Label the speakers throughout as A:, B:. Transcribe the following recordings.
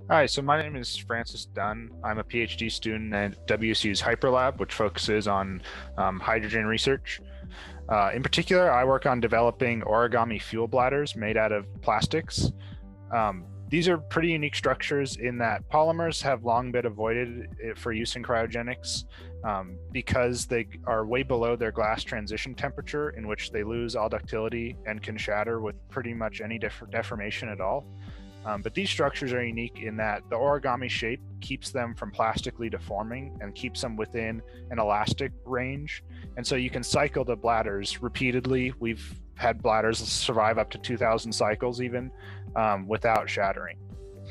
A: Hi, so my name is Francis Dunne. I'm a PhD student at WSU's Hyperlab, which focuses on hydrogen research. In particular, I work on developing origami fuel bladders made out of plastics. These are pretty unique structures in that polymers have long been avoided for use in cryogenics because they are way below their glass transition temperature, in which they lose all ductility and can shatter with pretty much any deformation at all. But these structures are unique in that the origami shape keeps them from plastically deforming and keeps them within an elastic range. And so you can cycle the bladders repeatedly. We've had bladders survive up to 2,000 cycles even without shattering.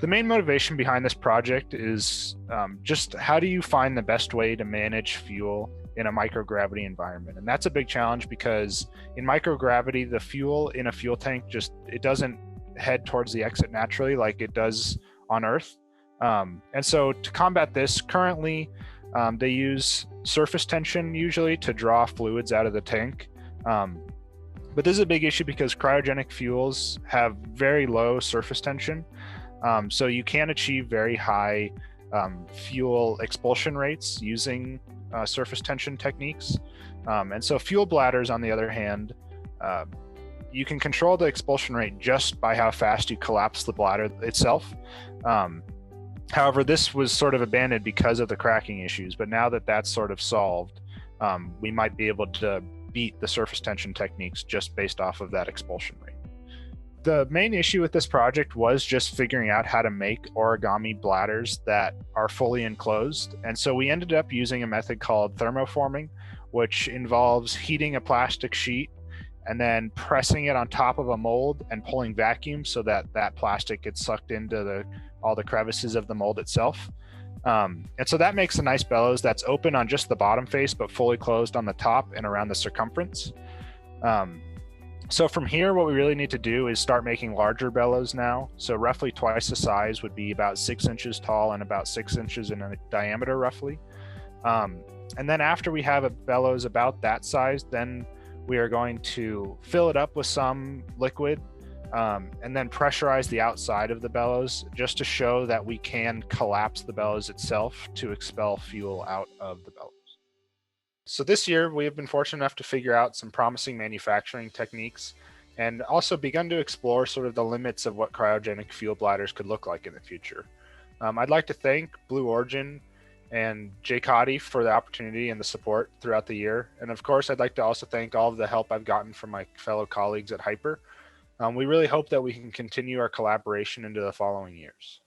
A: The main motivation behind this project is just how do you find the best way to manage fuel in a microgravity environment? And that's a big challenge because in microgravity, the fuel in a fuel tank it doesn't head towards the exit naturally like it does on Earth. And so to combat this, currently they use surface tension usually to draw fluids out of the tank. But this is a big issue because cryogenic fuels have very low surface tension. So you can achieve very high fuel expulsion rates using surface tension techniques. And so fuel bladders, on the other hand, you can control the expulsion rate just by how fast you collapse the bladder itself. However, this was sort of abandoned because of the cracking issues, but now that that's sort of solved, we might be able to beat the surface tension techniques just based off of that expulsion rate. The main issue with this project was just figuring out how to make origami bladders that are fully enclosed. And so we ended up using a method called thermoforming, which involves heating a plastic sheet and then pressing it on top of a mold and pulling vacuum so that that plastic gets sucked into all the crevices of the mold itself. And so that makes a nice bellows that's open on just the bottom face, but fully closed on the top and around the circumference. So from here, what we really need to do is start making larger bellows now. So roughly twice the size would be about 6 inches tall and about 6 inches in diameter roughly. And then after we have a bellows about that size, then we are going to fill it up with some liquid and then pressurize the outside of the bellows just to show that we can collapse the bellows itself to expel fuel out of the bellows. So this year, we have been fortunate enough to figure out some promising manufacturing techniques and also begun to explore sort of the limits of what cryogenic fuel bladders could look like in the future. I'd like to thank Blue Origin and JCATI for the opportunity and the support throughout the year. And of course, I'd like to also thank all of the help I've gotten from my fellow colleagues at Hyper. We really hope that we can continue our collaboration into the following years.